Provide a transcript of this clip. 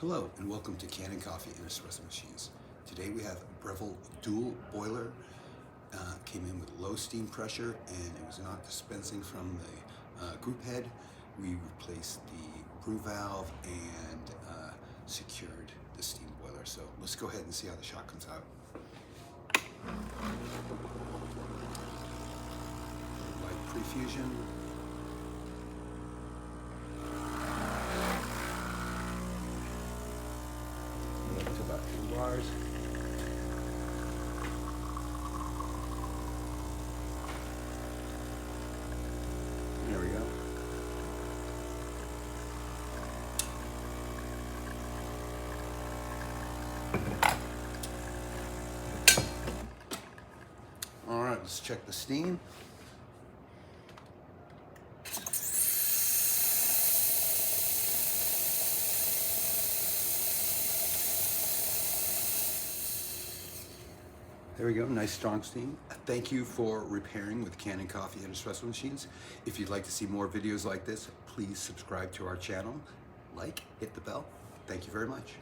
Hello and welcome to Kanen Coffee and Espresso Machines. Today we have Breville dual boiler. Came in with low steam pressure and it was not dispensing from the group head. We replaced the brew valve and secured the steam boiler. So let's go ahead and see how the shot comes out. Light prefusion. Up to about 2 bars. There we go. All right, let's check the steam. There we go, nice strong steam. Thank you for repairing with Kanen Coffee and Espresso Machines. If you'd like to see more videos like this, please subscribe to our channel, hit the bell. Thank you very much.